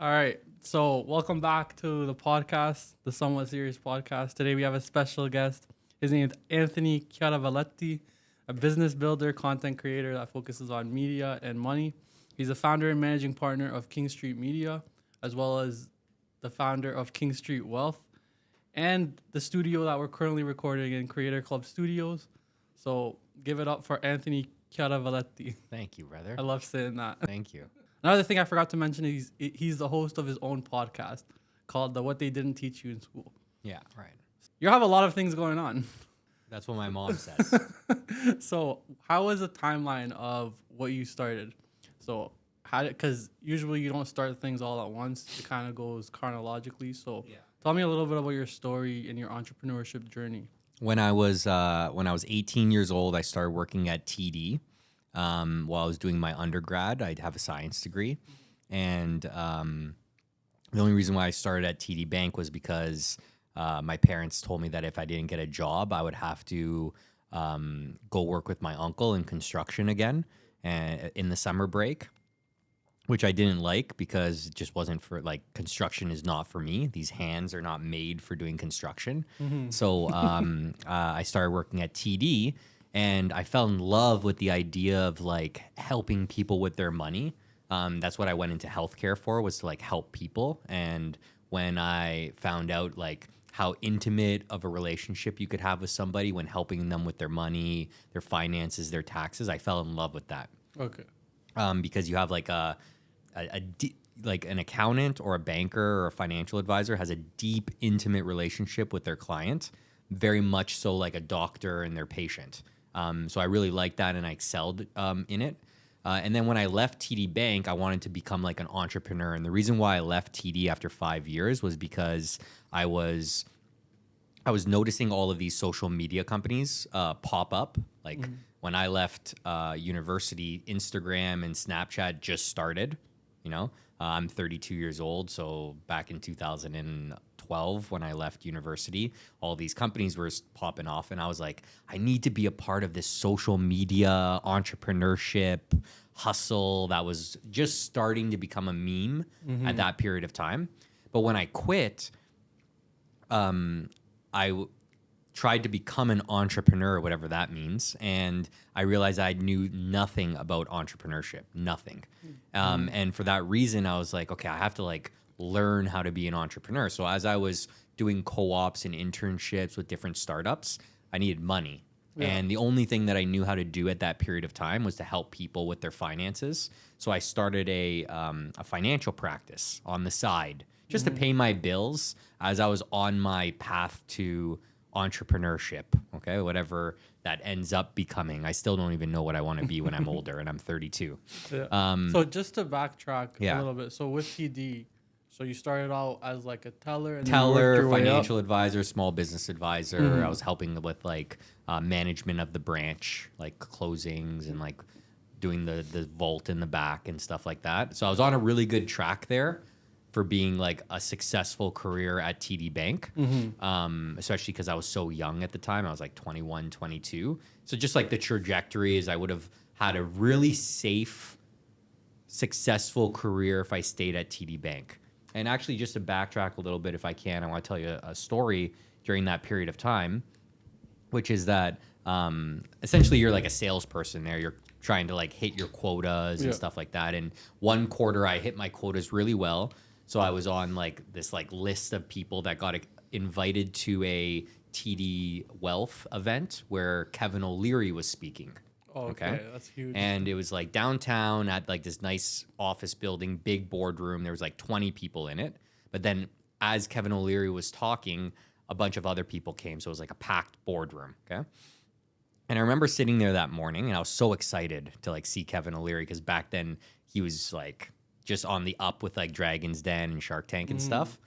All right. So, welcome back to the podcast, the Somewhat Serious podcast. Today we have a special guest. His name is Anthony Chiaravalloti, a business builder, content creator that focuses on media and money. He's the founder and managing partner of King Street Media, as well as the founder of King Street Wealth and the studio that we're currently recording in, Creator Club Studios. So, give it up for Anthony Chiaravalloti. Thank you, brother. I love saying that. Thank you. Another thing I forgot to mention is he's the host of his own podcast called the What They Didn't Teach You in School. Yeah, right. You have a lot of things going on. That's what my mom says. So how was the timeline of what you started? So because usually you don't start things all at once. It kind of goes chronologically. So tell me a little bit about your story and your entrepreneurship journey. When I was 18 years old, I started working at TD. While I was doing my undergrad, I'd have a science degree. And the only reason why I started at TD Bank was because my parents told me that if I didn't get a job, I would have to go work with my uncle in construction again in the summer break, which I didn't like because it just wasn't for, like, construction is not for me. These hands are not made for doing construction. So I started working at TD. And I fell in love with the idea of, like, helping people with their money. That's what I went into healthcare for, was to, like, help people. And when I found out, like, how intimate of a relationship you could have with somebody when helping them with their money, their finances, their taxes, I fell in love with that. Okay. Because you have, like, like an accountant or a banker or a financial advisor has a deep, intimate relationship with their client, very much so like a doctor and their patient. So I really liked that, and I excelled in it. And then when I left TD Bank, I wanted to become like an entrepreneur. And the reason why I left TD after 5 years was because I was noticing all of these social media companies pop up. Like when I left university, Instagram and Snapchat just started. You know, I'm 32 years old, so back in 2012 when I left university, all these companies were popping off, and I was like, I need to be a part of this social media entrepreneurship hustle that was just starting to become a meme at that period of time. But when I quit, I tried to become an entrepreneur, whatever that means, and I realized I knew nothing about entrepreneurship, nothing. And for that reason, I was like, okay, I have to, like, learn how to be an entrepreneur. So as I was doing co-ops and internships with different startups, I needed money. Yeah. And the only thing that I knew how to do at that period of time was to help people with their finances. So I started a financial practice on the side just to pay my bills as I was on my path to entrepreneurship, okay, whatever that ends up becoming. I still don't even know what I want to be when I'm older, and I'm 32. Yeah. So just to backtrack a little bit, so with TD, so you started out as like a teller, and financial advisor, small business advisor. I was helping with, like, management of the branch, like closings and, like, doing the vault in the back and stuff like that. So I was on a really good track there for being, like, a successful career at TD Bank, especially because I was so young at the time. I was like 21, 22. So just, like, the trajectory is I would have had a really safe, successful career if I stayed at TD Bank. And actually, just to backtrack a little bit, if I can, I want to tell you a story during that period of time, which is that essentially you're like a salesperson there. You're trying to, like, hit your quotas and stuff like that. And one quarter, I hit my quotas really well. So I was on, like, this, like, list of people that got invited to a TD Wealth event where Kevin O'Leary was speaking. Oh, okay, that's huge. And it was, like, downtown at, like, this nice office building, big boardroom. There was, like, 20 people in it. But then as Kevin O'Leary was talking, a bunch of other people came. So it was like a packed boardroom, okay? And I remember sitting there that morning, and I was so excited to, like, see Kevin O'Leary because back then he was, like, just on the up with, like, Dragon's Den and Shark Tank and stuff.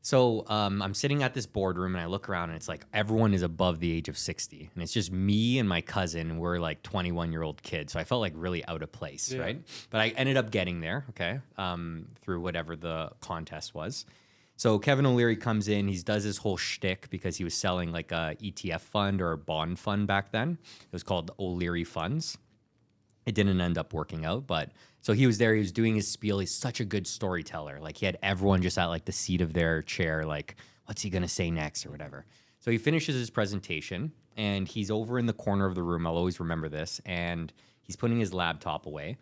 So I'm sitting at this boardroom, and I look around, and it's like everyone is above the age of 60. And it's just me and my cousin. We're, like, 21-year-old kids. So I felt, like, really out of place, right? But I ended up getting there, okay, through whatever the contest was. So Kevin O'Leary comes in. He does his whole shtick because he was selling, like, a ETF fund or a bond fund back then. It was called O'Leary Funds. It didn't end up working out, but so he was there. He was doing his spiel. He's such a good storyteller. Like he had everyone just at like the seat of their chair, like, what's he gonna say next or whatever. So he finishes his presentation and he's over in the corner of the room. I'll always remember this. And he's putting his laptop away.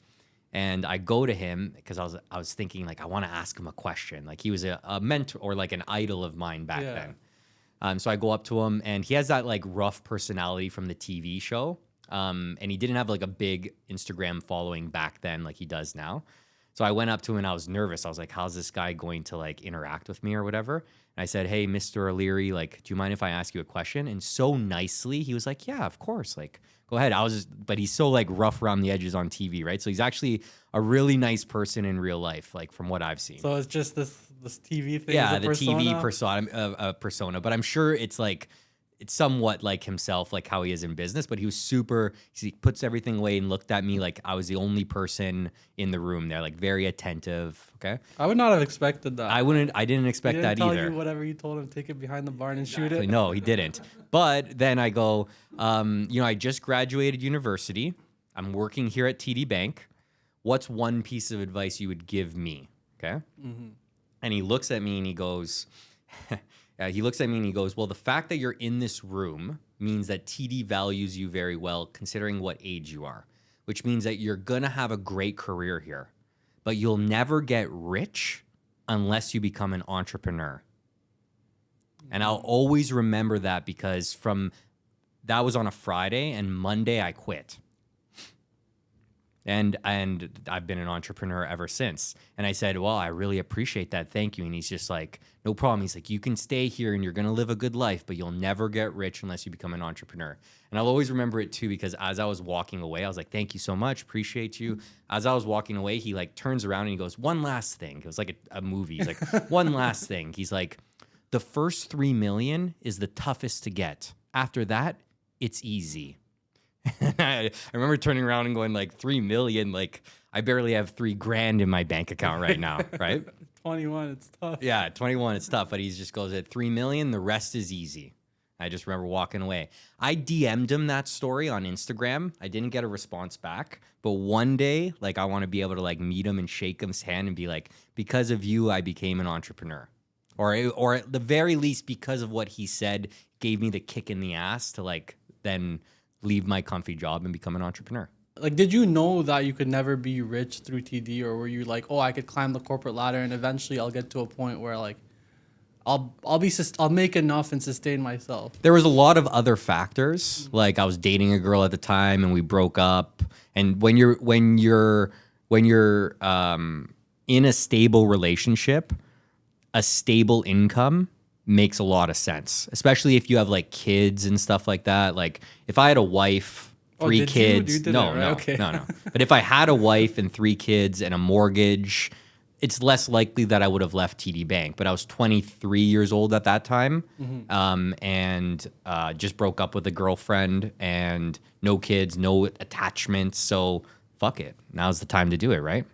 And I go to him because I was thinking like I want to ask him a question. Like he was a mentor or like an idol of mine back then. So I go up to him and he has that like rough personality from the TV show. And he didn't have like a big Instagram following back then like he does now. So I went up to him and I was nervous. I was like, how's this guy going to like interact with me or whatever? And I said, hey, Mr. O'Leary, like, do you mind if I ask you a question? And so nicely, he was like, yeah, of course. Like, go ahead. But he's so like rough around the edges on TV, right? So he's actually a really nice person in real life, like from what I've seen. So it's just this TV thing. Yeah, the TV persona. But I'm sure it's like, it's somewhat like himself, like how he is in business, but he was he puts everything away and looked at me like I was the only person in the room there, like very attentive. Okay. I would not have expected that. I didn't expect that either. Tell you whatever you told him, take it behind the barn and shoot it. No, he didn't. But then I go, I just graduated university. I'm working here at TD Bank. What's one piece of advice you would give me? Okay. Mm-hmm. And he looks at me and he goes, well, the fact that you're in this room means that TD values you very well, considering what age you are, which means that you're going to have a great career here, but you'll never get rich unless you become an entrepreneur. And I'll always remember that because that was on a Friday and Monday I quit. And I've been an entrepreneur ever since. And I said, well, I really appreciate that. Thank you. And he's just like, no problem. He's like, you can stay here and you're going to live a good life, but you'll never get rich unless you become an entrepreneur. And I'll always remember it too, because as I was walking away, I was like, thank you so much. Appreciate you. As I was walking away, he like turns around and he goes, one last thing. It was like a movie. He's like, one last thing. He's like, the first 3 million is the toughest to get. After that, it's easy. I remember turning around and going like 3 million, like I barely have $3,000 in my bank account right now, right? 21, it's tough. Yeah, 21, it's tough, but he just goes at 3 million, the rest is easy. I just remember walking away. I DM'd him that story on Instagram. I didn't get a response back, but one day, like I want to be able to like meet him and shake his hand and be like, because of you, I became an entrepreneur. Or at the very least, because of what he said, gave me the kick in the ass to like then leave my comfy job and become an entrepreneur. Like, did you know that you could never be rich through TD, or were you like, oh, I could climb the corporate ladder and eventually I'll get to a point where like I'll make enough and sustain myself? There was a lot of other factors. Like I was dating a girl at the time and we broke up. And when you're in a stable relationship, a stable income makes a lot of sense, especially if you have like kids and stuff like that. Like if I had a wife, 3 kids, no. But if I had a wife and 3 kids and a mortgage, it's less likely that I would have left TD Bank. But I was 23 years old at that time, and just broke up with a girlfriend and no kids, no attachments. So fuck it. Now's the time to do it, right?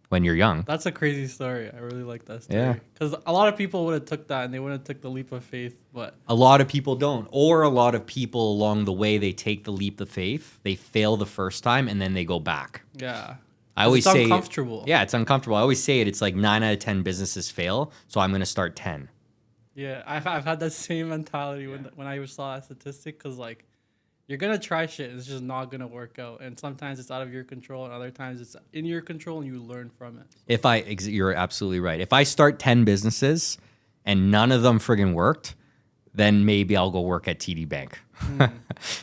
When you're young. That's a crazy story. I really like that story. Yeah. Because a lot of people would have took that and they wouldn't have took the leap of faith, but a lot of people don't. Or a lot of people along the way, they take the leap of faith, they fail the first time, and then they go back. Yeah. I always say it's uncomfortable. Yeah, it's uncomfortable. I always say it's like 9 out of 10 businesses fail, so I'm going to start 10. Yeah, I've had that same mentality when I saw that statistic, because like you're going to try shit and it's just not going to work out. And sometimes it's out of your control and other times it's in your control and you learn from it. You're absolutely right. If I start 10 businesses and none of them friggin' worked, then maybe I'll go work at TD Bank.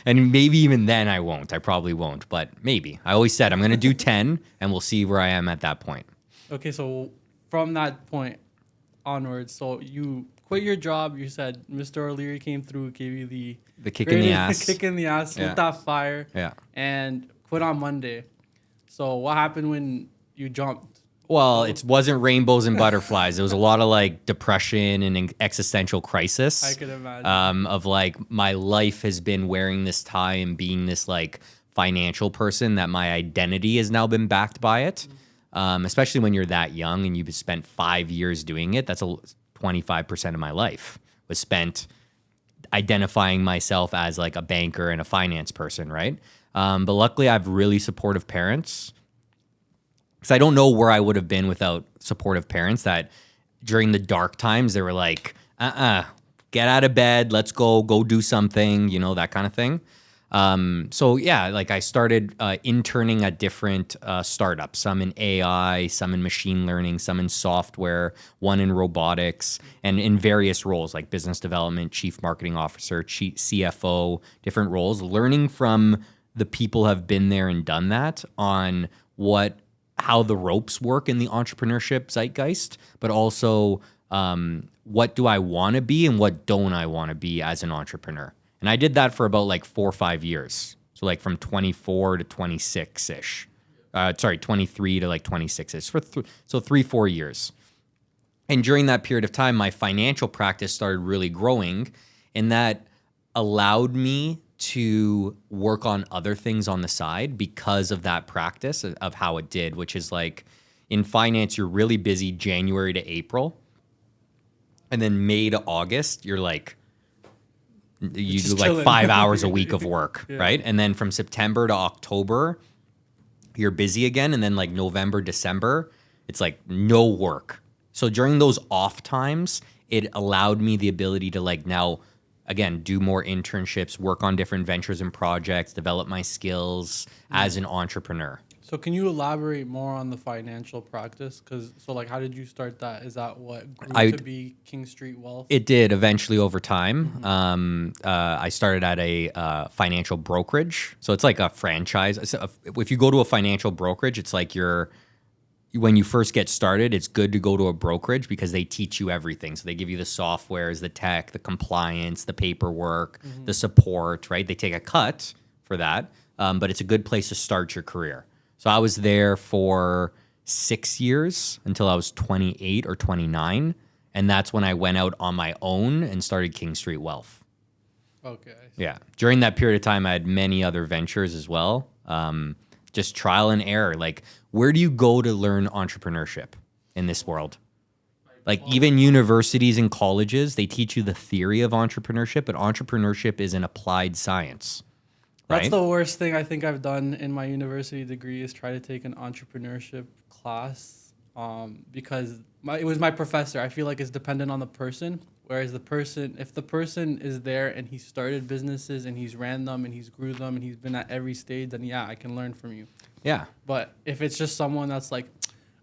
And maybe even then I won't. I probably won't, but maybe. I always said I'm going to do 10 and we'll see where I am at that point. Okay, so from that point onwards, so you quit your job. You said Mr. O'Leary came through, gave you the kick in the ass. Kick in the ass with that fire. Yeah. And quit on Monday. So what happened when you jumped? Well, it wasn't rainbows and butterflies. There was a lot of like depression and an existential crisis. I could imagine. Of like my life has been wearing this tie and being this like financial person that my identity has now been backed by it. Especially when you're that young and you've spent 5 years doing it. That's 25% of my life was spent identifying myself as like a banker and a finance person, right? But luckily, I have really supportive parents. Because I don't know where I would have been without supportive parents that during the dark times, they were like, get out of bed, let's go do something, that kind of thing. So yeah, like I started interning at different startups, some in AI, some in machine learning, some in software, one in robotics, and in various roles like business development, chief marketing officer, chief CFO, different roles, learning from the people who have been there and done that on how the ropes work in the entrepreneurship zeitgeist, but also what do I want to be and what don't I want to be as an entrepreneur. And I did that for about like 4 or 5 years. So like from 24 to 26-ish. 23 to like 26-ish. So 3-4 years. And during that period of time, my financial practice started really growing, and that allowed me to work on other things on the side because of that practice of how it did, which is like in finance, you're really busy January to April. And then May to August, you're like, you do like 5 hours a week of work, yeah. Right? And then from September to October, you're busy again. And then like November, December, it's like no work. So during those off times, it allowed me the ability to like now, again, do more internships, work on different ventures and projects, develop my skills as an entrepreneur. So can you elaborate more on the financial practice? How did you start that? Is that what grew to be King Street Wealth? It did eventually over time. Mm-hmm. I started at a financial brokerage. So it's like a franchise. So if you go to a financial brokerage, it's like when you first get started, it's good to go to a brokerage because they teach you everything. So they give you the softwares, the tech, the compliance, the paperwork, the support, right? They take a cut for that, but it's a good place to start your career. So I was there for 6 years until I was 28 or 29. And that's when I went out on my own and started King Street Wealth. Okay. Yeah. During that period of time, I had many other ventures as well. Just trial and error. Like, where do you go to learn entrepreneurship in this world? Like even universities and colleges, they teach you the theory of entrepreneurship, but entrepreneurship is an applied science. That's right? The worst thing I think I've done in my university degree is try to take an entrepreneurship class because it was my professor. I feel like it's dependent on the person. Whereas if the person is there and he started businesses and he's ran them and he's grew them and he's been at every stage, then yeah, I can learn from you. Yeah. But if it's just someone that's like,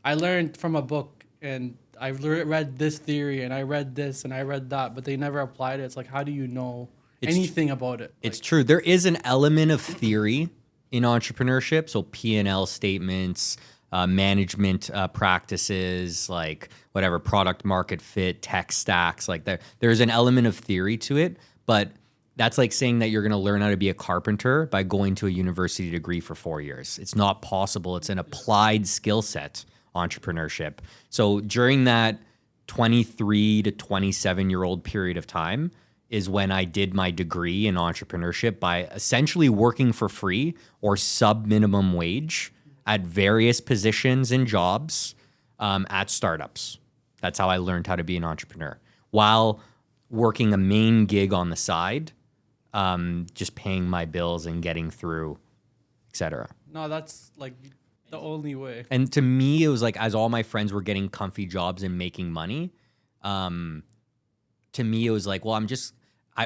I learned from a book and I read this theory and I read this and I read that, but they never applied it. It's like, how do you know anything about it? It's true. There is an element of theory in entrepreneurship. So P&L statements, management practices, like whatever, product market fit, tech stacks, like there's an element of theory to it, but that's like saying that you're going to learn how to be a carpenter by going to a university degree for 4 years. It's not possible. It's an applied skill set, entrepreneurship. So during that 23 to 27-year-old period of time is when I did my degree in entrepreneurship by essentially working for free or sub-minimum wage at various positions and jobs at startups. That's how I learned how to be an entrepreneur. While working a main gig on the side, just paying my bills and getting through, etc. No, that's like the only way. And to me, it was like, as all my friends were getting comfy jobs and making money, to me, it was like, well,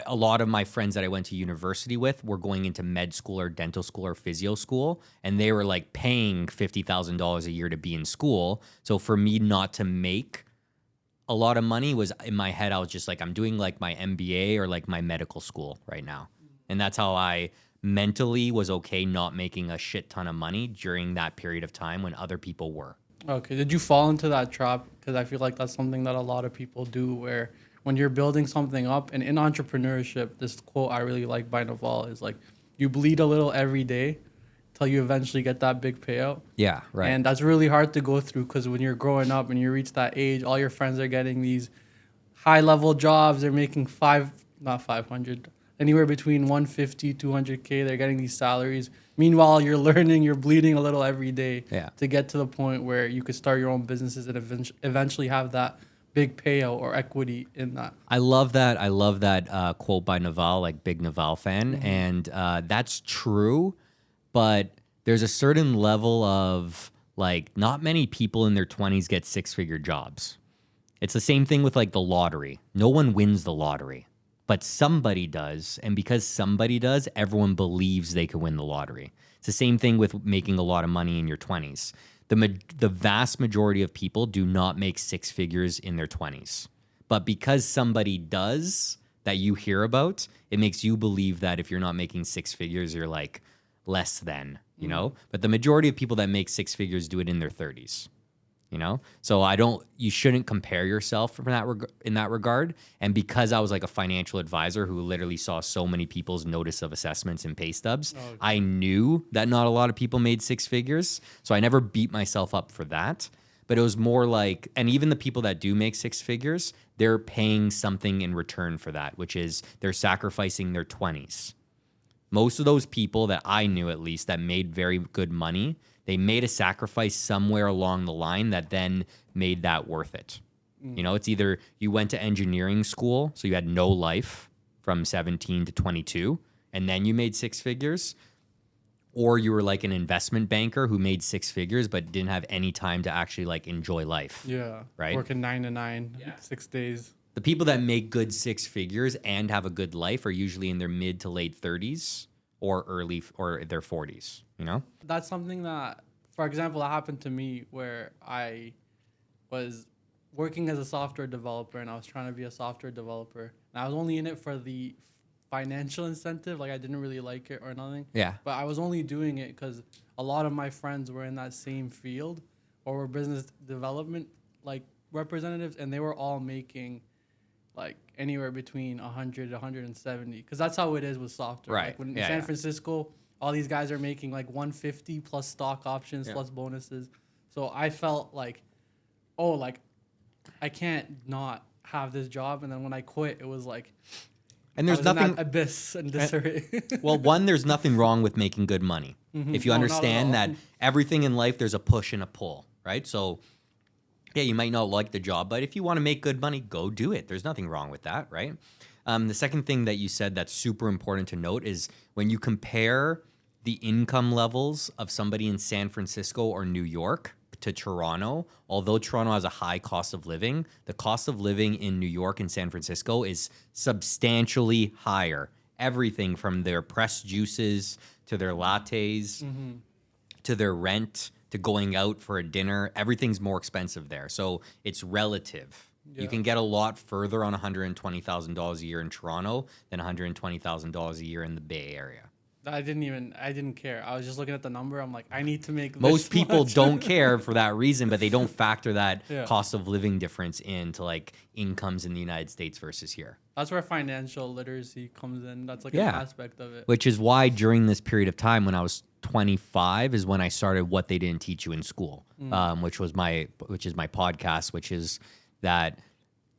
a lot of my friends that I went to university with were going into med school or dental school or physio school, and they were like paying $50,000 a year to be in school. So for me not to make a lot of money was in my head, I was just like, I'm doing like my MBA or like my medical school right now. And that's how I mentally was okay not making a shit ton of money during that period of time when other people were. Okay. Did you fall into that trap? Because I feel like that's something that a lot of people do, where when you're building something up, and in entrepreneurship, this quote I really like by Naval is like, you bleed a little every day till you eventually get that big payout. Yeah, right. And that's really hard to go through because when you're growing up and you reach that age, all your friends are getting these high-level jobs. They're making not 500, anywhere between 150, 200K. They're getting these salaries. Meanwhile, you're learning, you're bleeding a little every day to get to the point where you could start your own businesses and eventually have that big payout or equity in that. I love that quote by Naval, like big Naval fan. Mm-hmm. And that's true. but there's a certain level of like not many people in their 20s get 6-figure jobs. It's the same thing with like the lottery. No one wins the lottery, but somebody does. And because somebody does, everyone believes they can win the lottery. It's the same thing with making a lot of money in your 20s. The vast majority of people do not make 6 figures in their 20s. But because somebody does that you hear about, it makes you believe that if you're not making 6 figures, you're like less than, you know? But the majority of people that make 6 figures do it in their 30s. You know, so you shouldn't compare yourself from in that regard. And because I was like a financial advisor who literally saw so many people's notice of assessments and pay stubs, I knew that not a lot of people made 6 figures. So I never beat myself up for that. But it was more like, and even the people that do make 6 figures, they're paying something in return for that, which is they're sacrificing their 20s. Most of those people that I knew, at least, that made very good money, they made a sacrifice somewhere along the line that then made that worth it. You know, it's either you went to engineering school, so you had no life from 17 to 22, and then you made 6 figures, or you were like an investment banker who made 6 figures but didn't have any time to actually like enjoy life. Yeah. Right? Working 9 to 9, 6 days. The people that make good 6 figures and have a good life are usually in their mid to late 30s or their 40s, you know? That's something that, for example, that happened to me where I was working as a software developer and I was trying to be a software developer. And I was only in it for the financial incentive. Like I didn't really like it or nothing. Yeah. But I was only doing it because a lot of my friends were in that same field or were business development like representatives, and they were all making like anywhere between 100 to 170, because that's how it is with software. Right. Like when in San Francisco, all these guys are making like 150 plus stock options plus bonuses. So I felt like, oh, like I can't not have this job. And then when I quit, it was like, and there's nothing abyss and disarray. Well, one, there's nothing wrong with making good money. If you understand that everything in life, there's a push and a pull, right? So yeah, you might not like the job, but if you want to make good money, go do it. There's nothing wrong with that, right? The second thing that you said that's super important to note is when you compare the income levels of somebody in San Francisco or New York to Toronto, although Toronto has a high cost of living, the cost of living in New York and San Francisco is substantially higher. Everything from their pressed juices to their lattes to their rent to going out for a dinner, everything's more expensive there. So it's relative. Yeah. You can get a lot further on $120,000 a year in Toronto than $120,000 a year in the Bay Area. I didn't care. I was just looking at the number. I'm like, I need to make this Most people much. don't care for that reason, but they don't factor that cost of living difference into like incomes in the United States versus here. That's where financial literacy comes in. That's like an aspect of it. Which is why during this period of time when I was 25 is when I started What They Didn't Teach You in School, which is my podcast, which is that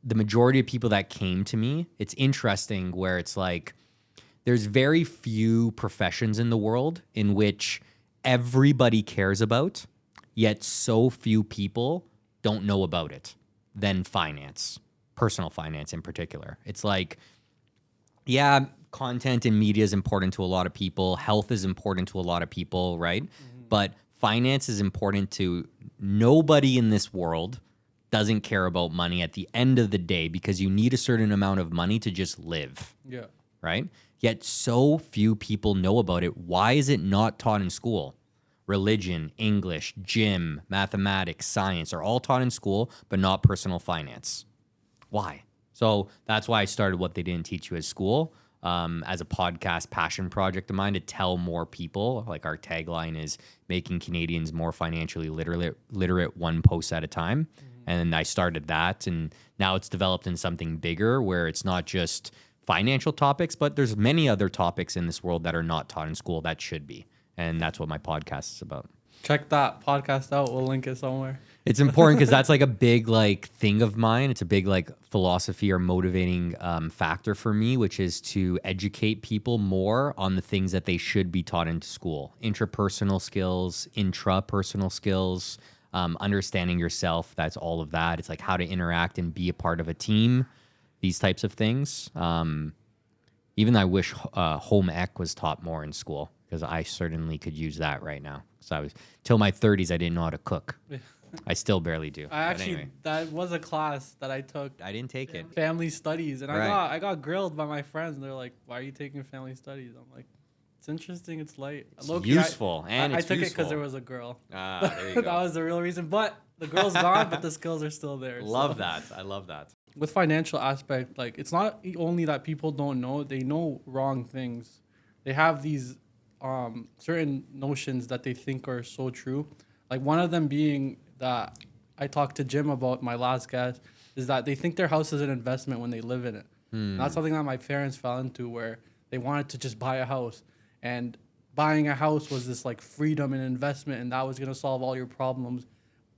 the majority of people that came to me, it's interesting where it's like, there's very few professions in the world in which everybody cares about, yet so few people don't know about it than finance, personal finance in particular. It's like, yeah, content and media is important to a lot of people. Health is important to a lot of people, right? But finance is important to nobody in this world. Doesn't care about money at the end of the day because you need a certain amount of money to just live. Yeah. Right? Yet so few people know about it. Why is it not taught in school? Religion, English, gym, mathematics, science are all taught in school, but not personal finance. Why? So that's why I started What They Didn't Teach You at School as a podcast passion project of mine to tell more people. Like our tagline is making Canadians more financially literate one post at a time. And I started that, and now it's developed in something bigger where it's not just financial topics, but there's many other topics in this world that are not taught in school that should be. And that's what my podcast is about. Check that podcast out. We'll link it somewhere. It's important because that's like a big like thing of mine. It's a big like philosophy or motivating factor for me, which is to educate people more on the things that they should be taught in school. Interpersonal skills, intrapersonal skills, understanding yourself. That's all of that. It's like how to interact and be a part of a team. These types of things. Even I wish home ec was taught more in school. because I certainly could use that right now. So I was till my 30s, I didn't know how to cook. I still barely do. I actually that was a class that I took. I didn't take it. Family studies, and Right. I got grilled by my friends, and they're like, "Why are you taking family studies?" I'm like, "It's interesting. It's light. It's useful, and I it's took it useful. because there was a girl. Ah, there you That go. was the real reason. But the girl's gone, but the skills are still there. Love so. that. I love that. With financial aspect, like it's not only that people don't know; they know wrong things. They have these certain notions that they think are so true. Like one of them being that I talked to Jim about, my last guest, is that they think their house is an investment when they live in it. And that's something that my parents fell into, where they wanted to just buy a house, and buying a house was this like freedom and investment, and that was gonna solve all your problems.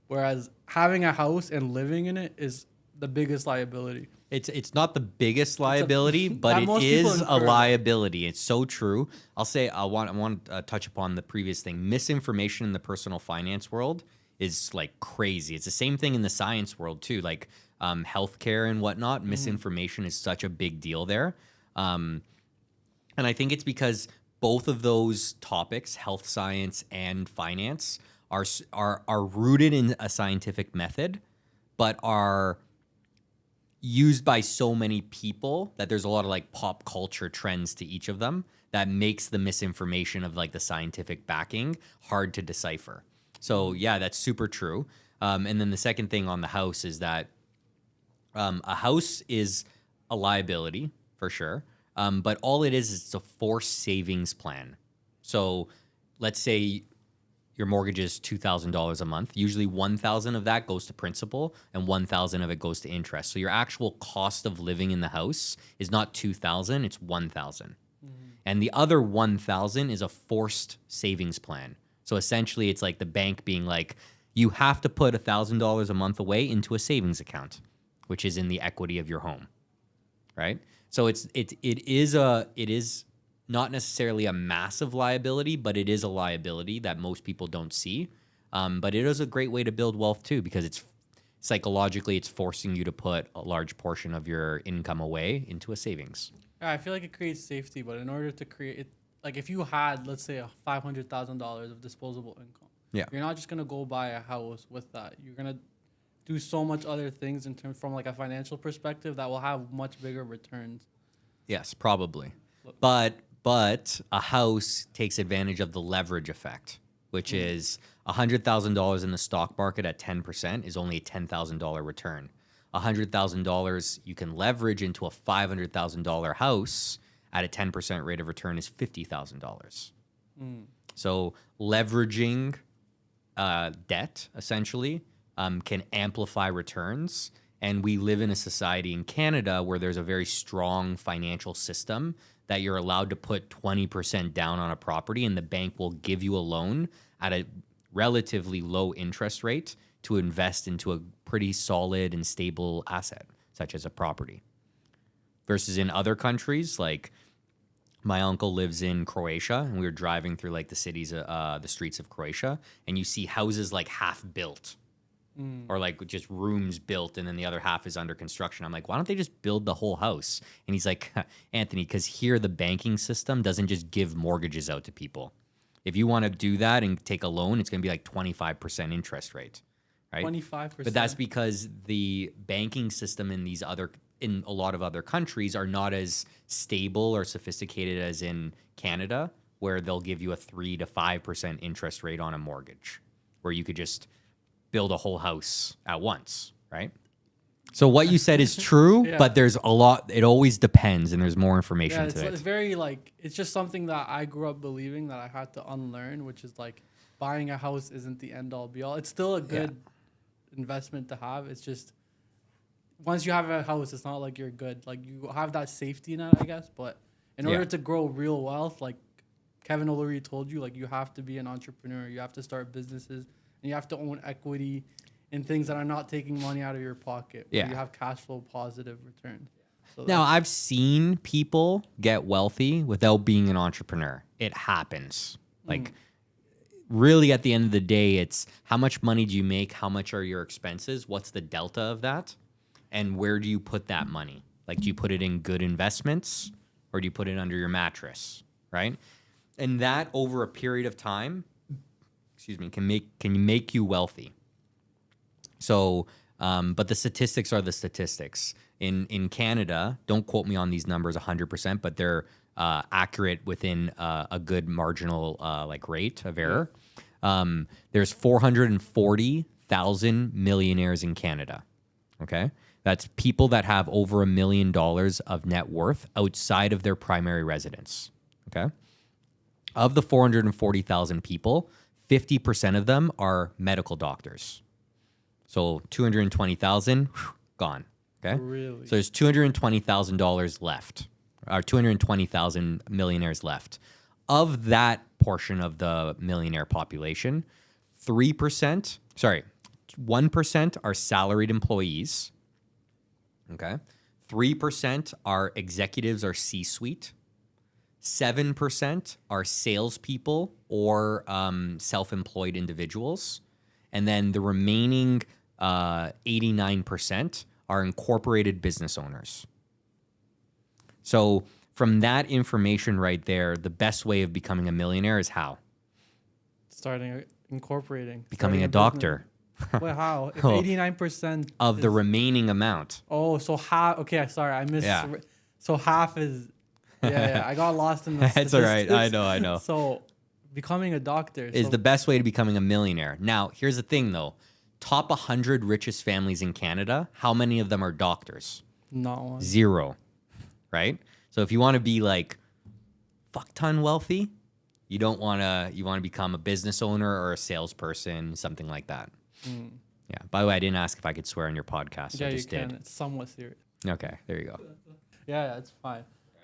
Whereas having a house and living in it is the biggest liability. It's not the biggest liability, but that it most people is a incur. liability. It's so true. I'll say I want to touch upon the previous thing. Misinformation in the personal finance world is like crazy. It's the same thing in the science world too, like healthcare and whatnot. Misinformation is such a big deal there, and I think it's because both of those topics, health science and finance, are rooted in a scientific method, but are used by so many people that there's a lot of like pop culture trends to each of them that makes the misinformation of like the scientific backing hard to decipher. So yeah, that's super true. And then the second thing on the house is that a house is a liability for sure. But all it is it's a forced savings plan. So let's say your mortgage is $2,000 a month. Usually $1,000 of that goes to principal and $1,000 of it goes to interest. So your actual cost of living in the house is not $2,000, it's $1,000. And the other $1,000 is a forced savings plan. So essentially it's like the bank being like, you have to put $1,000 a month away into a savings account, which is in the equity of your home, right? So it is not necessarily a massive liability, but it is a liability that most people don't see. But it is a great way to build wealth too, because it's psychologically it's forcing you to put a large portion of your income away into a savings. Yeah, I feel like it creates safety, but in order to create it, like if you had, let's say, $500,000 of disposable income, Yeah. you're not just gonna go buy a house with that. You're gonna do so much other things in terms from like a financial perspective that will have much bigger returns. Yes, probably. But a house takes advantage of the leverage effect, which is $100,000 in the stock market at 10% is only a $10,000 return. $100,000 you can leverage into a $500,000 house at a 10% rate of return is $50,000. So leveraging debt essentially can amplify returns. And we live in a society in Canada where there's a very strong financial system that you're allowed to put 20% down on a property and the bank will give you a loan at a relatively low interest rate to invest into a pretty solid and stable asset, such as a property. Versus in other countries, like my uncle lives in Croatia and we were driving through like the streets of Croatia, and you see houses like half built. Or like just rooms built and then the other half is under construction. I'm like, why don't they just build the whole house? And he's like, Anthony, because here the banking system doesn't just give mortgages out to people. If you want to do that and take a loan, it's going to be like 25% interest rate, right? 25%. But that's because the banking system in a lot of other countries are not as stable or sophisticated as in Canada, where they'll give you a 3 to 5% interest rate on a mortgage, where you could just build a whole house at once, right? So what you said is true, Yeah. but there's a lot, it always depends and there's more information Yeah, to it. it's very like, it's just something that I grew up believing that I had to unlearn, which is like buying a house isn't the end all be all. It's still a good investment to have. It's just once you have a house, it's not like you're good. Like you have that safety net, I guess. But in order to grow real wealth, like Kevin O'Leary told you, like you have to be an entrepreneur. You have to start businesses and you have to own equity in things that are not taking money out of your pocket. Where you have cash flow positive returns. So now, I've seen people get wealthy without being an entrepreneur. It happens. Like, really, at the end of the day, it's how much money do you make? How much are your expenses? What's the delta of that? And where do you put that money? Like, do you put it in good investments or do you put it under your mattress, right? And that over a period of time, can make you wealthy. So, but the statistics are the statistics. In Canada, don't quote me on these numbers 100%, but they're accurate within a good marginal like rate of error. There's 440,000 millionaires in Canada. Okay, that's people that have over $1 million of net worth outside of their primary residence. Okay, of the 440,000 people, 50% of them are medical doctors. So 220,000 gone. Okay. Really? So there's $220,000 left, or 220,000 millionaires left. Of that portion of the millionaire population, 1% are salaried employees. Okay. 3% are executives or C-suite. 7% are salespeople or self-employed individuals. And then the remaining 89% are incorporated business owners. So from that information right there, the best way of becoming a millionaire is how? Becoming a doctor. Wait, how? If 89% of the remaining amount. Oh, so half. Okay, sorry, I missed. Yeah. So half is. Yeah, I got lost in the That's all right. I know. So becoming a doctor is the best way to becoming a millionaire. Now, here's the thing, though. Top 100 richest families in Canada, how many of them are doctors? Not one. 0, right? So if you want to be like fuck ton wealthy, you want to become a business owner or a salesperson, something like that. Yeah. By the way, I didn't ask if I could swear on your podcast. Yeah, I just you can. did. It's somewhat serious. Okay, there you go. Yeah, it's fine.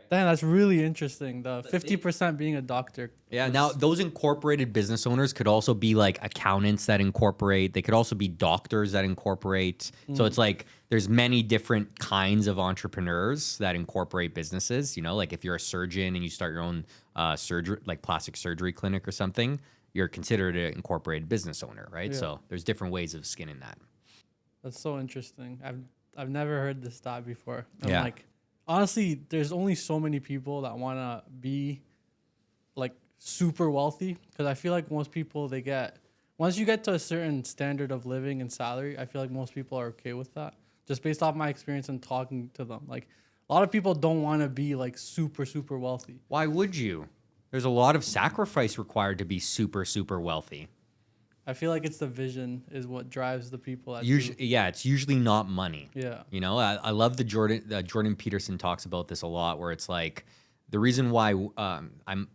Damn, that's really interesting. The 50% being a doctor. Yeah, now those incorporated business owners could also be like accountants that incorporate. They could also be doctors that incorporate. So it's like there's many different kinds of entrepreneurs that incorporate businesses. You know, like if you're a surgeon and you start your own surgery, like plastic surgery clinic or something, you're considered an incorporated business owner, right? Yeah. So there's different ways of skinning that. That's so interesting. I've never heard this stat before. And Yeah. like, honestly, there's only so many people that want to be like super wealthy, because I feel like most people, once you get to a certain standard of living and salary, I feel like most people are okay with that. Just based off my experience and talking to them. Like a lot of people don't want to be like super, super wealthy. Why would you? There's a lot of sacrifice required to be super, super wealthy. I feel like it's the vision is what drives the people. It's usually not money. Yeah. You know, I love Jordan Peterson talks about this a lot, where it's like the reason why I'm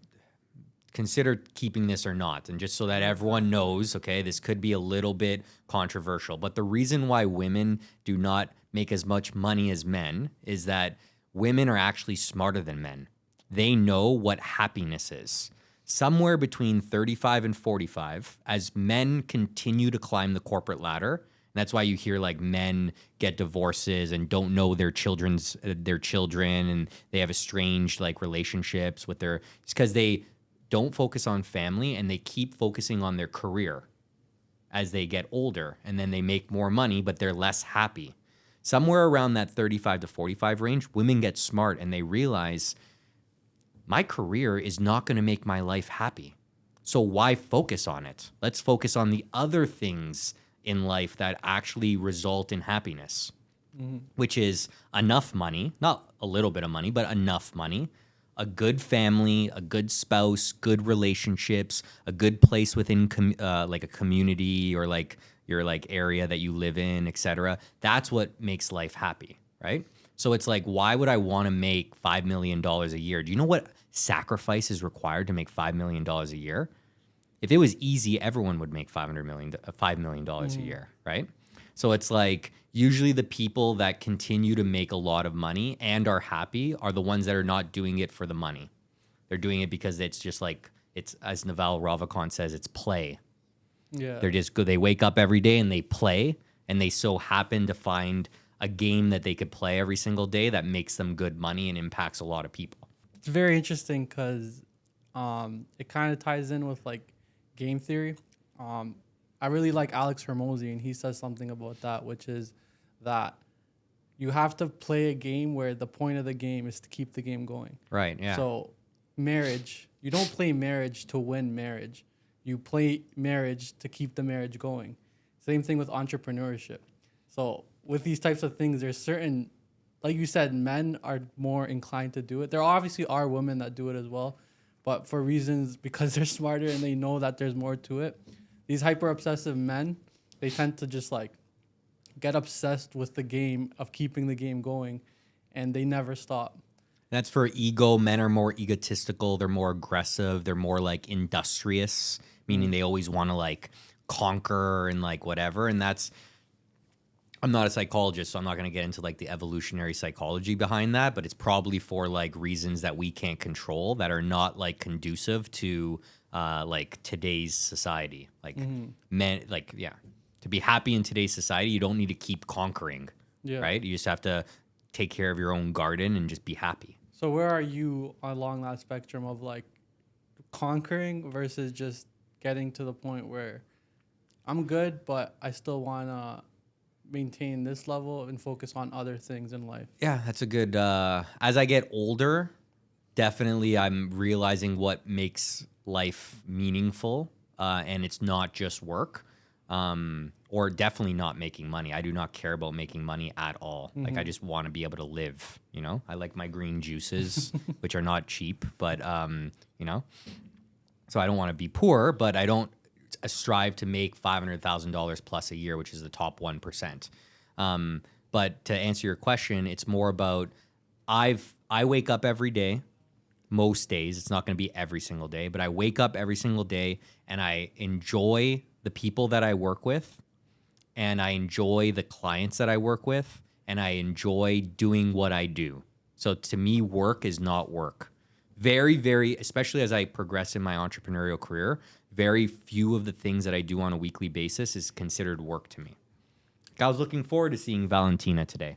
considered keeping this or not, and just so that everyone knows, okay, this could be a little bit controversial, but the reason why women do not make as much money as men is that women are actually smarter than men. They know what happiness is. Somewhere between 35 and 45, as men continue to climb the corporate ladder. And that's why you hear like men get divorces and don't know their children, and they have estranged like relationships with it's because they don't focus on family and they keep focusing on their career as they get older, and then they make more money, but they're less happy. Somewhere around that 35 to 45 range, women get smart and they realize, my career is not going to make my life happy. So why focus on it? Let's focus on the other things in life that actually result in happiness, which is enough money, not a little bit of money, but enough money, a good family, a good spouse, good relationships, a good place within like a community or like your like area that you live in, etc. That's what makes life happy, right? So it's like, why would I want to make $5 million a year? Do you know what sacrifice is required to make $5 million a year? If it was easy, everyone would make $5 million a year, right? So it's like, usually the people that continue to make a lot of money and are happy are the ones that are not doing it for the money. They're doing it because it's just like, it's, as Naval Ravikant says, it's play. Yeah. They're just good. They wake up every day and they play, and they so happen to find a game that they could play every single day that makes them good money and impacts a lot of people. It's very interesting because it kind of ties in with like game theory. I really like Alex Hormozy, and he says something about that, which is that you have to play a game where the point of the game is to keep the game going. Right, yeah. So marriage. You don't play marriage to win marriage. You play marriage to keep the marriage going. Same thing with entrepreneurship. So with these types of things, there's certain, like you said, men are more inclined to do it. There obviously are women that do it as well, but for reasons because they're smarter and they know that there's more to it. These hyper obsessive men, they tend to just like get obsessed with the game of keeping the game going, and they never stop. That's for ego. Men are more egotistical. They're more aggressive. They're more like industrious, meaning they always want to like conquer and like whatever. And that's, I'm not a psychologist, so I'm not going to get into like the evolutionary psychology behind that, but it's probably for like reasons that we can't control that are not like conducive to like today's society. Like men, like, yeah, to be happy in today's society, you don't need to keep conquering, right? You just have to take care of your own garden and just be happy. So where are you along that spectrum of like conquering versus just getting to the point where I'm good, but I still want to maintain this level and focus on other things in life? Yeah, that's a good, as I get older, definitely I'm realizing what makes life meaningful, and it's not just work, or definitely not making money. I do not care about making money at all. Like, I just want to be able to live, you know? I like my green juices, which are not cheap, but, you know? So I don't want to be poor, but I don't strive to make $500,000 plus a year, which is the top 1%. But to answer your question, it's more about I wake up every day. Most days, it's not going to be every single day, but I wake up every single day and I enjoy the people that I work with, and I enjoy the clients that I work with, and I enjoy doing what I do. So to me, work is not work. Very, very, especially as I progress in my entrepreneurial career, very few of the things that I do on a weekly basis is considered work to me. I was looking forward to seeing Valentina today,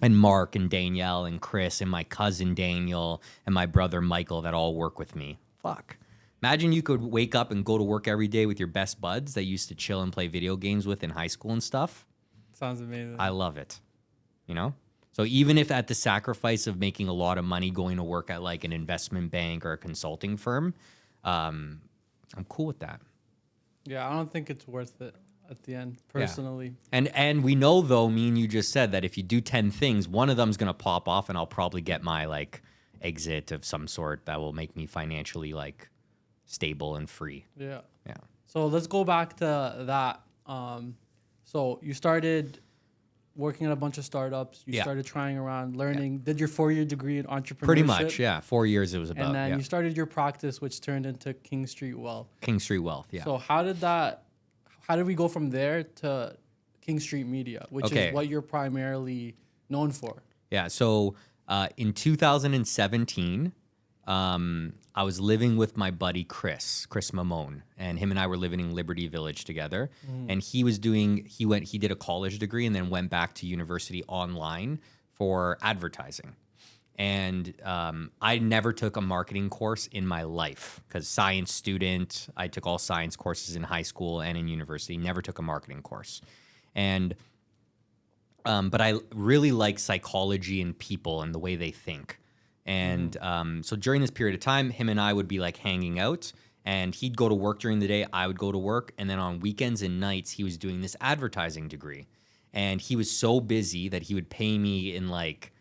and Mark and Danielle and Chris and my cousin Daniel and my brother Michael that all work with me. Fuck. Imagine you could wake up and go to work every day with your best buds that you used to chill and play video games with in high school and stuff. Sounds amazing. I love it. You know? So even if at the sacrifice of making a lot of money going to work at like an investment bank or a consulting firm, I'm cool with that. Yeah, I don't think it's worth it at the end, personally. Yeah. And we know, though, me and you just said that if you do 10 things, one of them's going to pop off, and I'll probably get my like exit of some sort that will make me financially like stable and free. Yeah. Yeah. So let's go back to that. So you started working at a bunch of startups. You started trying around, learning, did your 4-year degree in entrepreneurship. Pretty much, yeah. 4 years it was about. And then you started your practice, which turned into King Street Wealth. King Street Wealth, yeah. So how did we go from there to King Street Media, which is what you're primarily known for? Yeah. So in 2017, I was living with my buddy Chris Mamone, and him and I were living in Liberty Village together. And he did a college degree and then went back to university online for advertising. And I never took a marketing course in my life because science student. I took all science courses in high school and in university. Never took a marketing course. And but I really like psychology and people and the way they think. And so during this period of time, him and I would be like hanging out, and he'd go to work during the day. I would go to work. And then on weekends and nights, he was doing this advertising degree. And he was so busy that he would pay me in like,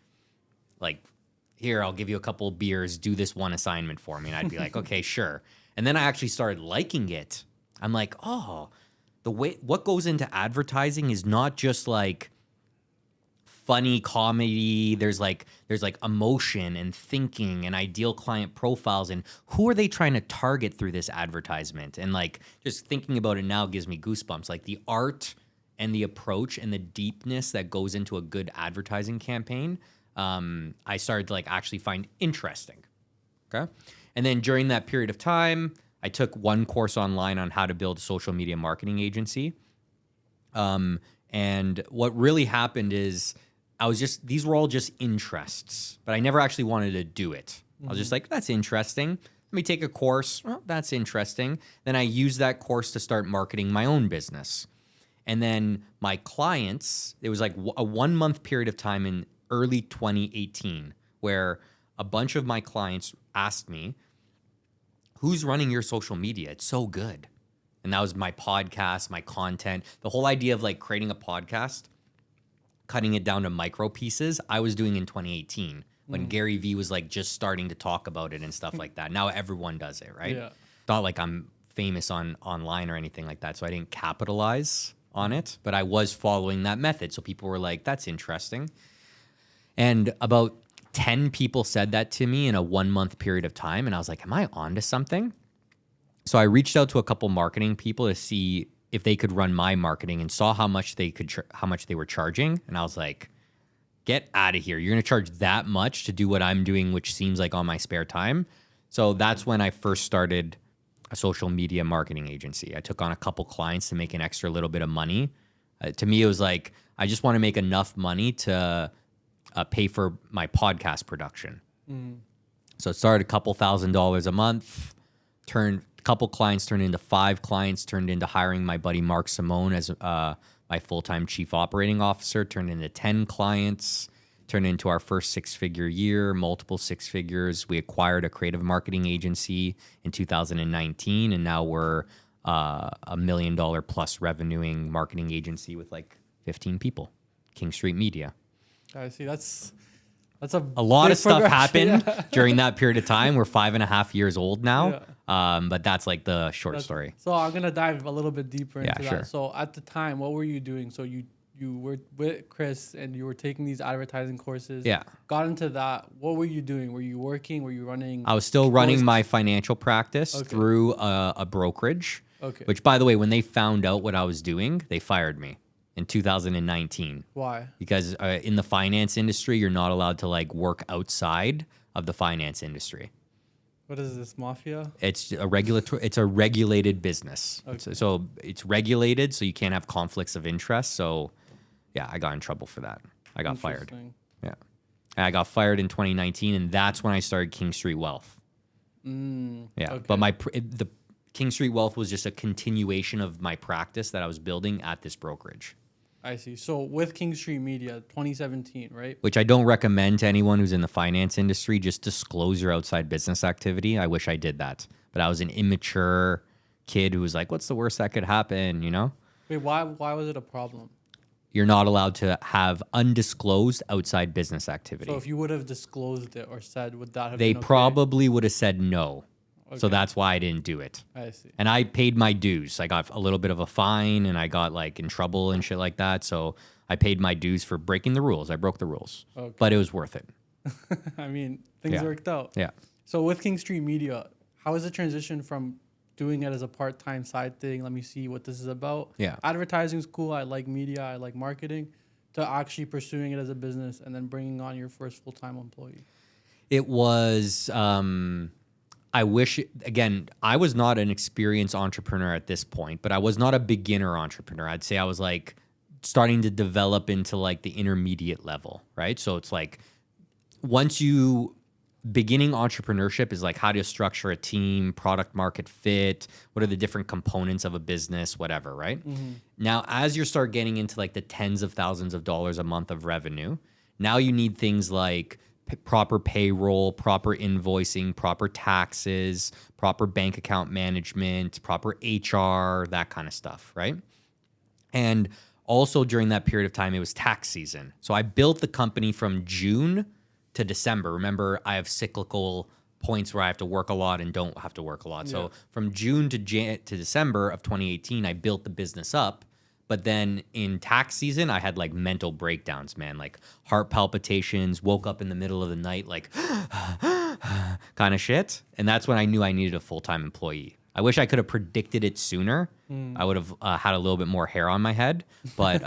here, I'll give you a couple of beers, do this one assignment for me. And I'd be like, okay, sure. And then I actually started liking it. I'm like, oh, what goes into advertising is not just like funny comedy. There's like emotion and thinking and ideal client profiles. And who are they trying to target through this advertisement? And like, just thinking about it now gives me goosebumps. Like the art and the approach and the deepness that goes into a good advertising campaign, I started to like actually find interesting. Okay. And then during that period of time, I took one course online on how to build a social media marketing agency. And what really happened is these were all just interests, but I never actually wanted to do it. I was just like, that's interesting. Let me take a course. Well, that's interesting. Then I used that course to start marketing my own business. And then my clients, it was like a 1 month period of time in early 2018 where a bunch of my clients asked me, who's running your social media? It's so good. And that was my podcast, my content, the whole idea of like creating a podcast, cutting it down to micro pieces. I was doing in 2018 when Gary Vee was like just starting to talk about it and stuff like that. Now everyone does it, right? Yeah. Not like I'm famous online or anything like that. So I didn't capitalize on it, but I was following that method. So people were like, that's interesting. And about 10 people said that to me in a 1 month period of time. And I was like, am I onto something? So I reached out to a couple marketing people to see if they could run my marketing, and saw how much they were charging. And I was like, get out of here. You're going to charge that much to do what I'm doing, which seems like on my spare time. So that's when I first started a social media marketing agency. I took on a couple clients to make an extra little bit of money. To me, it was like, I just want to make enough money to pay for my podcast production. So it started a couple $1,000s a month, a couple clients turned into 5 clients, turned into hiring my buddy Mark Simone as my full-time chief operating officer, turned into 10 clients, turned into our first 6-figure year, multiple 6 figures. We acquired a creative marketing agency in 2019, and now we're a $1 million plus revenuing marketing agency with like 15 people, King Street Media. I see. That's a lot of stuff happened Yeah. during that period of time. We're 5.5 years old now. But that's like the short story. So I'm gonna dive a little bit deeper into sure. that. So at the time, what were you doing? So you were with Chris and you were taking these advertising courses. Yeah. Got into that. What were you doing? Were you working? Were you running? I was still running my financial practice through a brokerage. Okay. Which, by the way, when they found out what I was doing, they fired me in 2019. Why? Because in the finance industry, you're not allowed to like work outside of the finance industry. What is this, mafia? It's a regulated business. Okay. So it's regulated, so you can't have conflicts of interest. So yeah, I got in trouble for that. I got fired. Interesting. Yeah. And I got fired in 2019, and that's when I started King Street Wealth. Yeah. Okay. But the King Street Wealth was just a continuation of my practice that I was building at this brokerage. I see. So with King Street Media, 2017, right? Which I don't recommend to anyone who's in the finance industry. Just disclose your outside business activity. I wish I did that. But I was an immature kid who was like, what's the worst that could happen, you know? Wait, why was it a problem? You're not allowed to have undisclosed outside business activity. So if you would have disclosed it or said, would that have They been okay? probably would have said no. So Okay. that's why I didn't do it. I see. And I paid my dues. I got a little bit of a fine, and I got like in trouble and shit like that. So I paid my dues for breaking the rules. I broke the rules. Okay. But it was worth it. I mean, things Yeah. worked out. Yeah. So with King Street Media, how is the transition from doing it as a part-time side thing? Let me see what this is about. Yeah. Advertising's cool. I like media. I like marketing. To actually pursuing it as a business and then bringing on your first full-time employee. It was, I wish, again, I was not an experienced entrepreneur at this point, but I was not a beginner entrepreneur. I'd say I was like starting to develop into like the intermediate level, right? So it's like beginning entrepreneurship is like how do you structure a team, product market fit, what are the different components of a business, whatever, right? Now, as you start getting into like the tens of thousands of dollars a month of revenue, now you need things like proper payroll, proper invoicing, proper taxes, proper bank account management, proper HR, that kind of stuff, right? And also during that period of time, it was tax season. So I built the company from June to December. Remember, I have cyclical points where I have to work a lot and don't have to work a lot. Yeah. So from June to December of 2018, I built the business up. But then in tax season, I had like mental breakdowns, man, like heart palpitations, woke up in the middle of the night, like kind of shit. And that's when I knew I needed a full-time employee. I wish I could have predicted it sooner. I would have had a little bit more hair on my head. But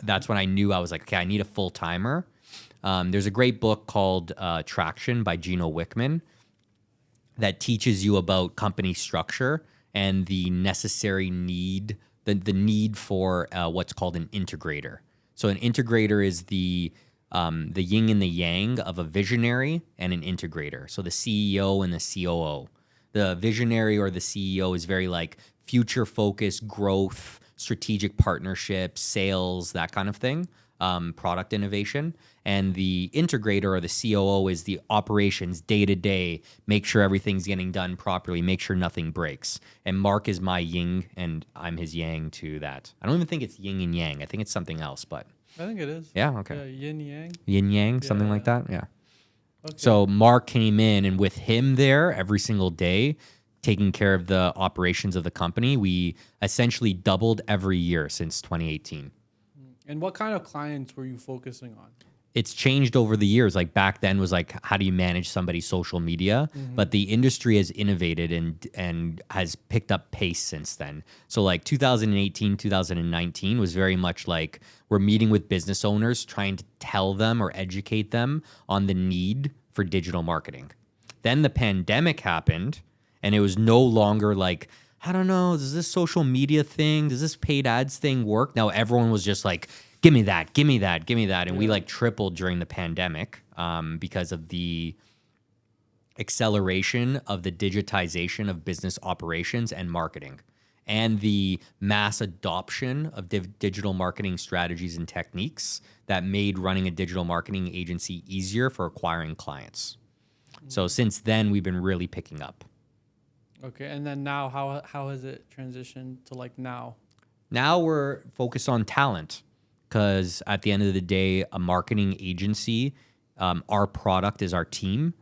that's when I knew I was like, okay, I need a full-timer. There's a great book called Traction by Gino Wickman that teaches you about company structure and the necessary need, the need for what's called an integrator. So an integrator is the yin and the yang of a visionary and an integrator. So the CEO and the COO. The visionary or the CEO is very like future focused, growth, strategic partnerships, sales, that kind of thing. product innovation. And the integrator or the COO is the operations day to day, make sure everything's getting done properly, make sure nothing breaks. And Mark is my yin and I'm his yang to that. I don't even think it's yin and yang. I think it's something else, but I think it is. yeah, okay. Yeah, yin yang. Yin yang, something like that. Yeah. Okay. So Mark came in, and with him there every single day, taking care of the operations of the company, we essentially doubled every year since 2018. And what kind of clients were you focusing on? It's changed over the years. Like back then was like, how do you manage somebody's social media? But the industry has innovated and has picked up pace since then. So like 2018, 2019 was very much like we're meeting with business owners, trying to tell them or educate them on the need for digital marketing. Then the pandemic happened, and it was no longer like, I don't know, does this social media thing, does this paid ads thing work? Now everyone was just like, give me that, give me that, give me that. And we like tripled during the pandemic because of the acceleration of the digitization of business operations and marketing and the mass adoption of digital marketing strategies and techniques that made running a digital marketing agency easier for acquiring clients. So since then, we've been really picking up. Okay, and then now, how has it transitioned to like now? Now we're focused on talent. Because at the end of the day, a marketing agency, our product is our team.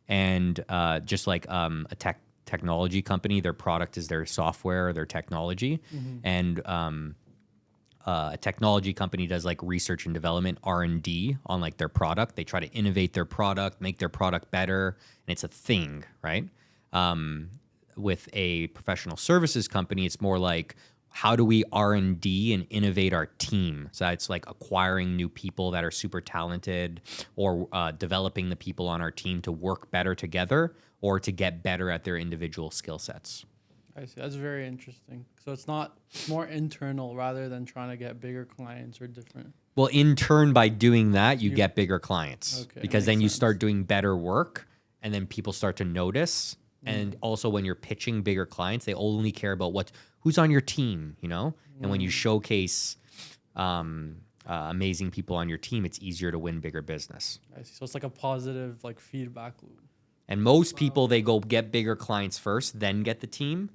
And just like a technology company, their product is their software, their technology. And a technology company does like research and development, R&D on like their product. They try to innovate their product, make their product better. And it's a thing, right? With a professional services company, it's more like, how do we R&D and innovate our team? So it's like acquiring new people that are super talented, or developing the people on our team to work better together or to get better at their individual skill sets. I see. That's very interesting. So it's more internal rather than trying to get bigger clients or different. Well, in turn, by doing that, you get bigger clients, okay, because then makes you sense. start doing better work, and then people start to notice. And also when you're pitching bigger clients, they only care about who's on your team, you know? And when you showcase amazing people on your team, it's easier to win bigger business. I see. So it's like a positive like feedback loop. And most people, they go get bigger clients first, then get the team,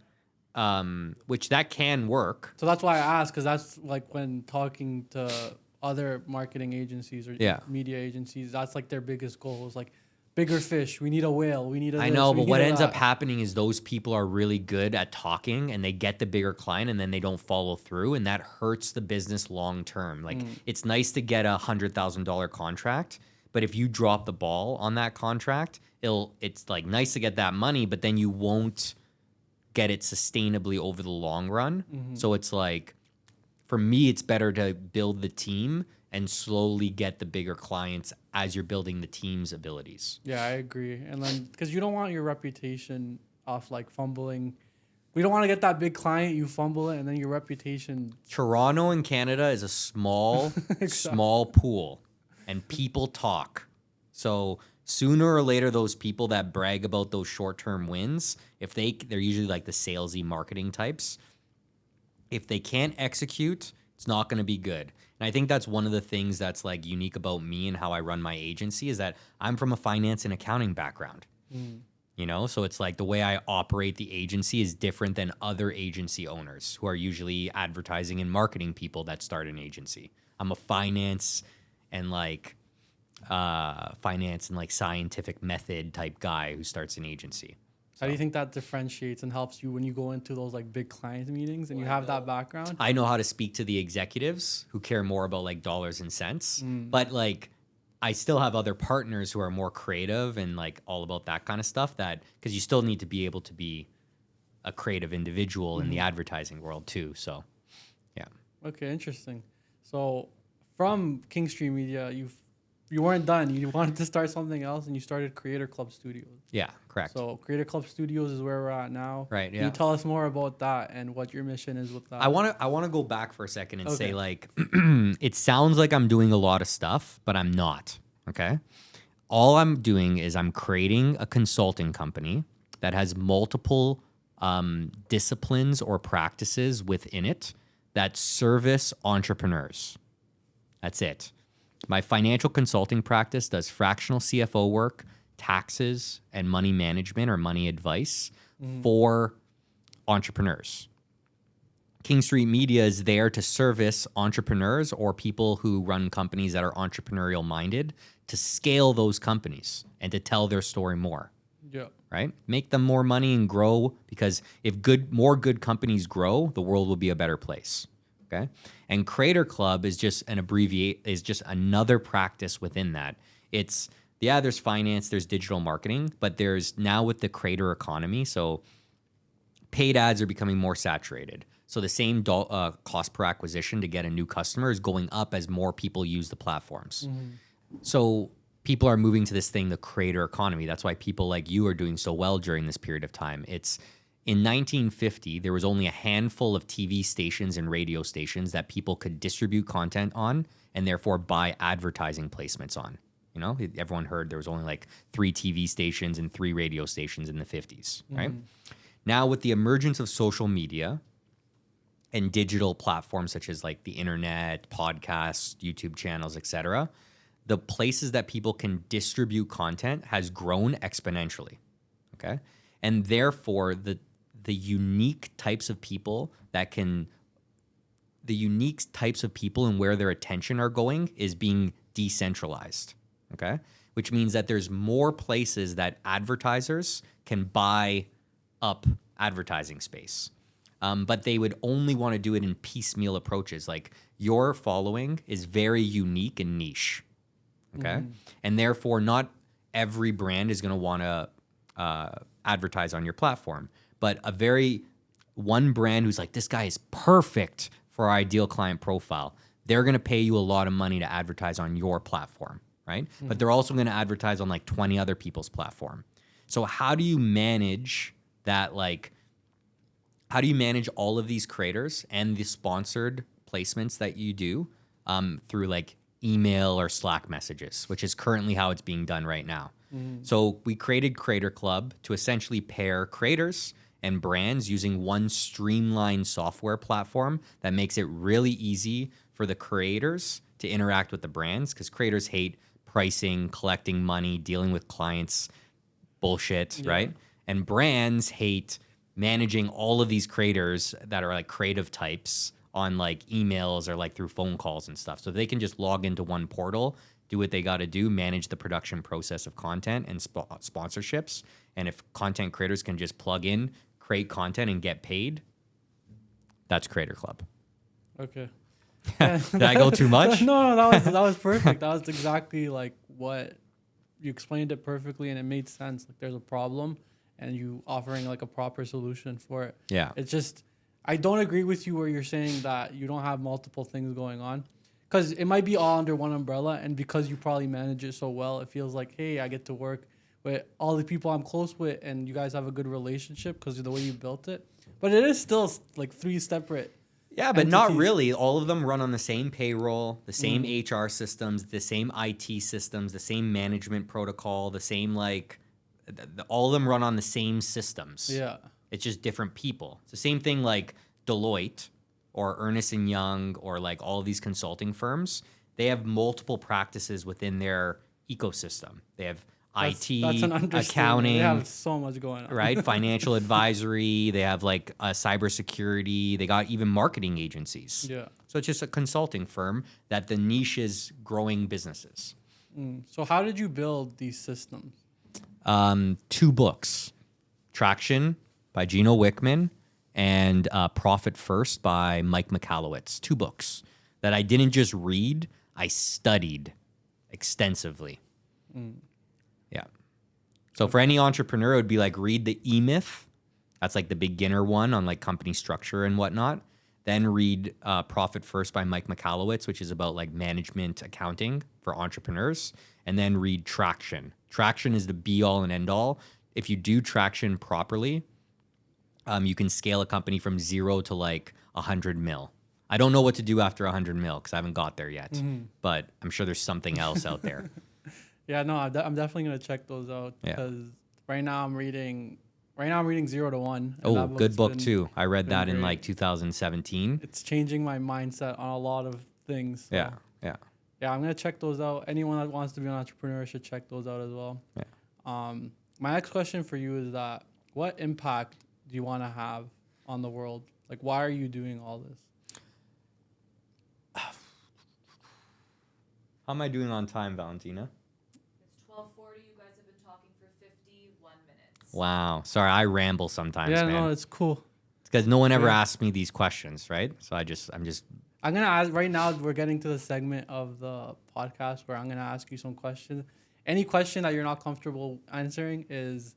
which that can work. So that's why I asked, because that's like when talking to other marketing agencies or media agencies, that's like their biggest goal is like, bigger fish. We need a whale. We need a. I know, but what ends up happening is those people are really good at talking, and they get the bigger client, and then they don't follow through, and that hurts the business long term. Like it's nice to get $100,000 contract, but if you drop the ball on that contract, it's like nice to get that money, but then you won't get it sustainably over the long run. So it's like, for me, it's better to build the team and slowly get the bigger clients as you're building the team's abilities. Yeah, I agree. And then, because you don't want your reputation off like fumbling. We don't want to get that big client, you fumble it, and then your reputation. Toronto in Canada is a small, small pool, and people talk. So sooner or later, those people that brag about those short-term wins, if they're usually like the salesy marketing types, if they can't execute, it's not going to be good. And I think that's one of the things that's like unique about me and how I run my agency is that I'm from a finance and accounting background. You know, so it's like the way I operate the agency is different than other agency owners who are usually advertising and marketing people that start an agency. I'm a finance and like scientific method type guy who starts an agency. How do you think that differentiates and helps you when you go into those like big client meetings and you have that background? I know how to speak to the executives who care more about like dollars and cents, but like I still have other partners who are more creative and like all about that kind of stuff, that because you still need to be able to be a creative individual in the advertising world too. So, yeah. Okay, interesting. So from King Street Media, you weren't done. You wanted to start something else, and you started Creator Club Studios. Yeah, correct. So Creator Club Studios is where we're at now. Right, yeah. Can you tell us more about that and what your mission is with that? I want to go back for a second and say like, it sounds like I'm doing a lot of stuff, but I'm not, okay? All I'm doing is I'm creating a consulting company that has multiple disciplines or practices within it that service entrepreneurs. That's it. My financial consulting practice does fractional CFO work, taxes, and money management or money advice for entrepreneurs. King Street Media is there to service entrepreneurs or people who run companies that are entrepreneurial minded to scale those companies and to tell their story more. Yeah. Right? Make them more money and grow, because if more good companies grow, the world will be a better place. Okay? And Creator Club is just is just another practice within that. There's finance, there's digital marketing, but there's now with the creator economy, so paid ads are becoming more saturated. So the same cost per acquisition to get a new customer is going up as more people use the platforms. So people are moving to this thing, the creator economy. That's why people like you are doing so well during this period of time. In 1950, there was only a handful of TV stations and radio stations that people could distribute content on and therefore buy advertising placements on. You know, everyone heard there was only like 3 TV stations and 3 radio stations in the 50s, right? Now with the emergence of social media and digital platforms such as like the internet, podcasts, YouTube channels, etc., the places that people can distribute content has grown exponentially, okay? And therefore, the unique types of people and where their attention are going is being decentralized, okay? Which means that there's more places that advertisers can buy up advertising space. But they would only want to do it in piecemeal approaches. Like your following is very unique and niche, okay? And therefore, not every brand is going to want to advertise on your platform. But one brand who's like, this guy is perfect for our ideal client profile, they're going to pay you a lot of money to advertise on your platform, right? But they're also going to advertise on like 20 other people's platform. So how do you manage that? Like, how do you manage all of these creators and the sponsored placements that you do through like email or Slack messages, which is currently how it's being done right now. So we created Creator Club to essentially pair creators and brands using one streamlined software platform that makes it really easy for the creators to interact with the brands, because creators hate pricing, collecting money, dealing with clients bullshit, right? And brands hate managing all of these creators that are like creative types on like emails or like through phone calls and stuff. So they can just log into one portal, do what they got to do, manage the production process of content and sponsorships. And if content creators can just plug in, create content and get paid, that's Creator Club. Okay. Did I go too much? No, that was perfect. That was exactly like what you explained it perfectly, and it made sense. Like there's a problem and you offering like a proper solution for it. Yeah. It's just, I don't agree with you where you're saying that you don't have multiple things going on, because it might be all under one umbrella, and because you probably manage it so well, it feels like, hey, I get to work with all the people I'm close with and you guys have a good relationship because of the way you built it. But it is still like 3 separate. Yeah, but not really. All of them run on the same payroll, the same HR systems, the same IT systems, the same management protocol, the same like, all of them run on the same systems. Yeah. It's just different people. It's the same thing like Deloitte or Ernst & Young or like all of these consulting firms. They have multiple practices within their ecosystem. They have IT, accounting. They have so much going on. Right? Financial advisory. They have like cybersecurity. They got even marketing agencies. Yeah. So it's just a consulting firm that the niche is growing businesses. So how did you build these systems? 2 books, Traction by Gino Wickman and Profit First by Mike Michalowicz. 2 books that I didn't just read, I studied extensively. Yeah. So for any entrepreneur, it would be like read the E-Myth. That's like the beginner one on like company structure and whatnot. Then read Profit First by Mike Michalowicz, which is about like management accounting for entrepreneurs. And then read Traction. Traction is the be all and end all. If you do Traction properly, you can scale a company from 0 to like 100 mil. I don't know what to do after 100 mil because I haven't got there yet, but I'm sure there's something else out there. Yeah, no, I'm definitely gonna check those out because right now I'm reading 0 to 1. Oh, good book too. I read that in like 2017. It's changing my mindset on a lot of things. So. Yeah. Yeah, I'm gonna check those out. Anyone that wants to be an entrepreneur should check those out as well. Yeah. My next question for you is that what impact do you want to have on the world? Like, why are you doing all this? How am I doing on time, Valentina? It's 12:40. You guys have been talking for 51 minutes. Wow. Sorry, I ramble sometimes, Yeah, man. no, it's cool. Because no one ever Yeah. asks me these questions, right? So I'm just I'm gonna ask right now. We're getting to the segment of the podcast where I'm gonna ask you some questions. Any question that you're not comfortable answering is,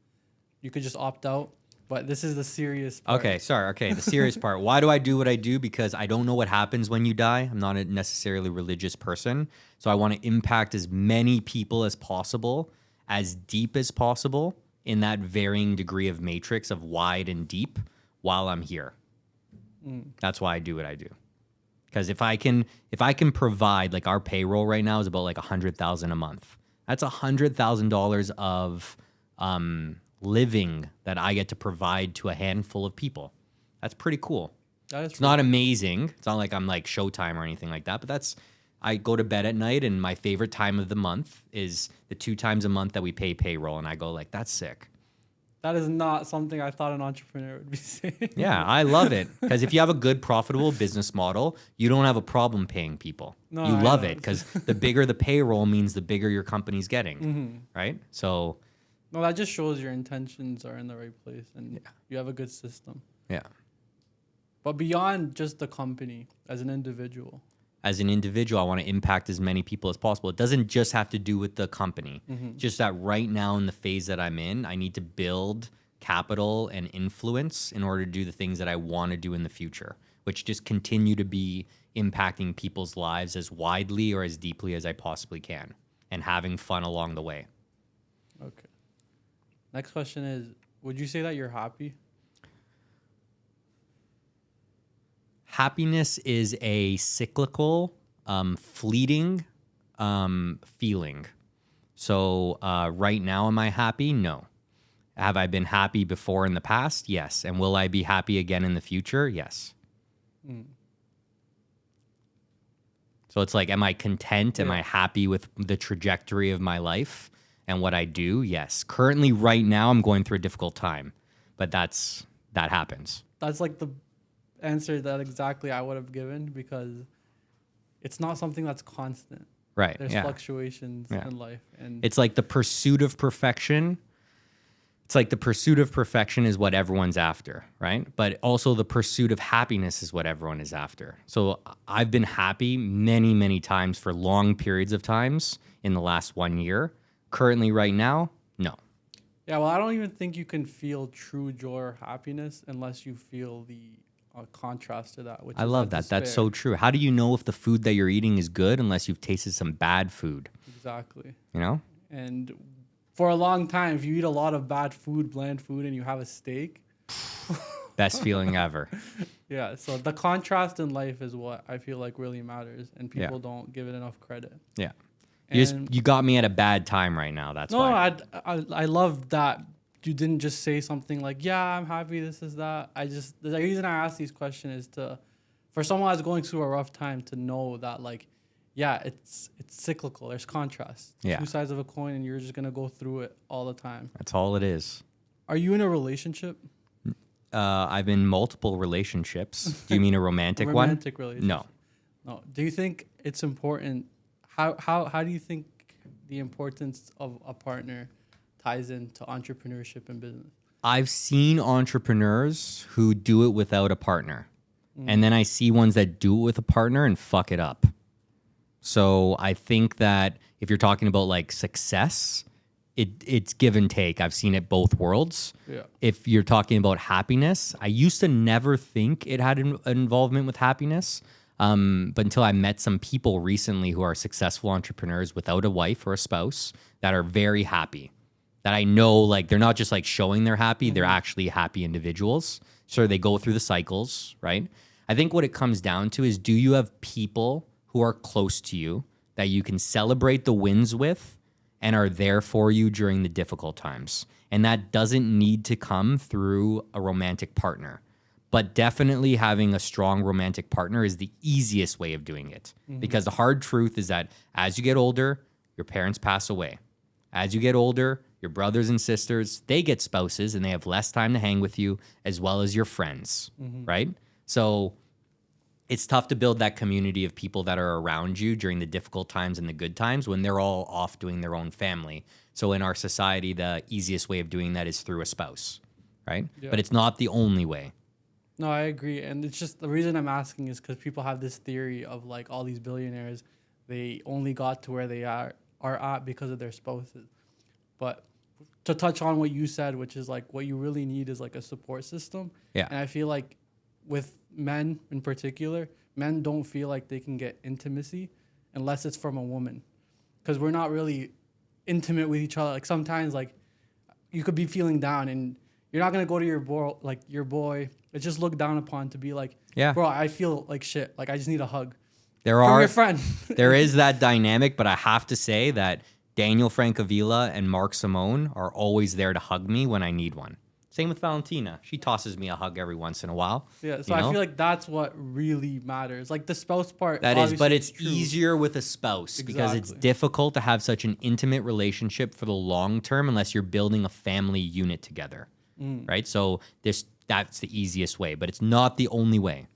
you could just opt out. But this is the serious part. okay. Sorry. Okay, the serious part. Why do I do what I do? Because I don't know what happens when you die. I'm not a necessarily religious person, so I want to impact as many people as possible, as deep as possible, in that varying degree of matrix of wide and deep while I'm here. That's why I do what I do. Because if I can provide, like, our payroll right now is about like $100,000 a month. That's $100,000 of living that I get to provide to a handful of people. That's pretty cool. That is It's not amazing. It's not like I'm like Showtime or anything like that, but I go to bed at night, and my favorite time of the month is the 2 times a month that we pay payroll, and I go like, that's sick. That is not something I thought an entrepreneur would be saying. Yeah, I love it. Because if you have a good, profitable business model, you don't have a problem paying people. No, you I love know. it because the bigger the payroll means the bigger your company's getting, right? So, No, that just shows your intentions are in the right place and you have a good system. yeah. But beyond just the company, as an individual. As an individual, I want to impact as many people as possible. It doesn't just have to do with the company. Just that right now in the phase that I'm in, I need to build capital and influence in order to do the things that I want to do in the future, which just continue to be impacting people's lives as widely or as deeply as I possibly can and having fun along the way. Okay. Next question is, would you say that you're happy? Happiness is a cyclical, fleeting feeling. So right now, am I happy? No. Have I been happy before in the past? Yes. And will I be happy again in the future? Yes. So it's like, am I content? Am I happy with the trajectory of my life and what I do? Yes. Currently, right now, I'm going through a difficult time, but that happens. That's like the answer that exactly I would have given, because it's not something that's constant. Right. There's yeah. fluctuations in life. And It's like the pursuit of perfection. It's like the pursuit of perfection is what everyone's after, right? But also the pursuit of happiness is what everyone is after. So I've been happy many, many times for long periods of times in the last 1 year. Currently, right now, no. yeah, well, I don't even think you can feel true joy or happiness unless you feel the contrast to that. Which I is love that. That's so true. How do you know if the food that you're eating is good unless you've tasted some bad food? Exactly. You know? And for a long time, if you eat a lot of bad food, bland food, and you have a steak, Best feeling ever. yeah. So the contrast in life is what I feel like really matters, and people don't give it enough credit. Yeah. And You got me at a bad time right now. That's no, why. I love that you didn't just say something like, yeah, I'm happy, this is that. The reason I ask these questions is for someone that's going through a rough time to know that, like, yeah, it's cyclical. There's contrast. Yeah. 2 sides of a coin, and you're just going to go through it all the time. That's all it is. Are you in a relationship? I've been multiple relationships. Do you mean a romantic one? Romantic relationship. No. Do you think it's important? How do you think the importance of a partner ties into entrepreneurship and business? I've seen entrepreneurs who do it without a partner. And then I see ones that do it with a partner and fuck it up. So I think that if you're talking about like success, it's give and take. I've seen it both worlds. Yeah. If you're talking about happiness, I used to never think it had an involvement with happiness. But until I met some people recently who are successful entrepreneurs without a wife or a spouse that are very happy, that I know, like, they're not just like showing they're happy, they're actually happy individuals. So they go through the cycles, right? I think what it comes down to is, do you have people who are close to you that you can celebrate the wins with and are there for you during the difficult times? And that doesn't need to come through a romantic partner. But definitely having a strong romantic partner is the easiest way of doing it. Because the hard truth is that as you get older, your parents pass away. As you get older, your brothers and sisters, they get spouses and they have less time to hang with you, as well as your friends, right? So it's tough to build that community of people that are around you during the difficult times and the good times when they're all off doing their own family. So in our society, the easiest way of doing that is through a spouse, right? Yeah. But it's not the only way. No, I agree. And it's just the reason I'm asking is because people have this theory of like all these billionaires, they only got to where they are at because of their spouses. But to touch on what you said, which is like what you really need is like a support system. Yeah. And I feel like with men in particular, men don't feel like they can get intimacy unless it's from a woman. Because we're not really intimate with each other. Like sometimes like you could be feeling down and you're not gonna go to your boy. It's just looked down upon to be like, Yeah. bro, I feel like shit. Like I just need a hug There from are your friend. there is that dynamic, but I have to say that Daniel Francavilla and Mark Simone are always there to hug me when I need one. Same with Valentina. She tosses me a hug every once in a while. Yeah, so you I know? feel like that's what really matters. Like the spouse part. That is, but obviously it's true. easier with a spouse because it's Exactly. difficult to have such an intimate relationship for the long term unless you're building a family unit together, right? So that's the easiest way, but it's not the only way.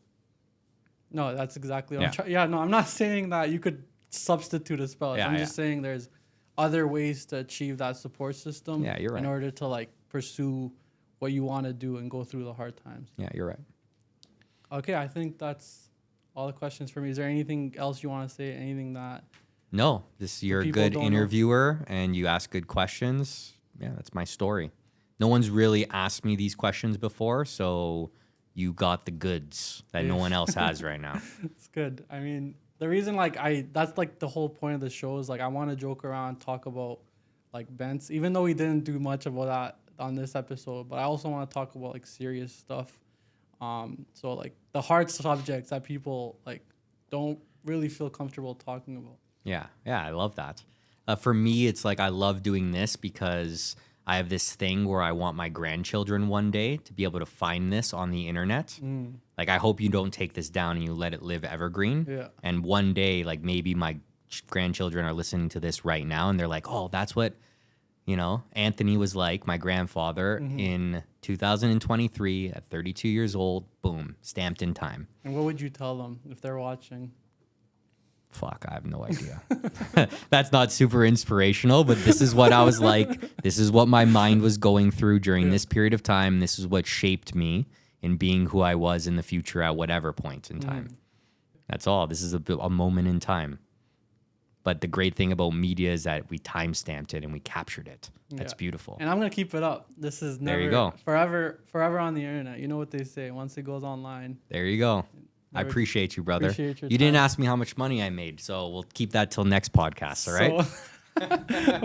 No, that's exactly what Yeah. I'm I'm not saying that you could substitute a spouse. Yeah, I'm just saying there's other ways to achieve that support system. Yeah, you're right. In order to like pursue what you want to do and go through the hard times. Yeah, you're right. Okay, I think that's all the questions for me. Is there anything else you want to say? Anything that No, you're a people good don't know. interviewer and you ask good questions. Yeah, that's my story. No one's really asked me these questions before, so you got the goods that no one else has right now. it's good. I mean, the reason that's like the whole point of the show is like I want to joke around, talk about like Bents, even though we didn't do much about that on this episode, but I also want to talk about like serious stuff. So like the hard subjects that people like don't really feel comfortable talking about. Yeah, I love that. For me, it's like I love doing this because I have this thing where I want my grandchildren one day to be able to find this on the internet. Like, I hope you don't take this down and you let it live evergreen. Yeah. And one day, like, maybe my grandchildren are listening to this right now and they're like, oh, that's what, Anthony was like, my grandfather, in 2023 at 32 years old. Boom, stamped in time. And what would you tell them if they're watching? Fuck, I have no idea. That's not super inspirational, but this is what I was like. This is what my mind was going through during this period of time. This is what shaped me in being who I was in the future at whatever point in time. That's all. This is a moment in time. But the great thing about media is that we time-stamped it and we captured it. That's beautiful. And I'm going to keep it up. This is never, There you go. forever on the internet. You know what they say, once it goes online. There you go. I Never- appreciate you, brother. Appreciate your You didn't time. ask me how much money I made, so we'll keep that till next podcast, all right? So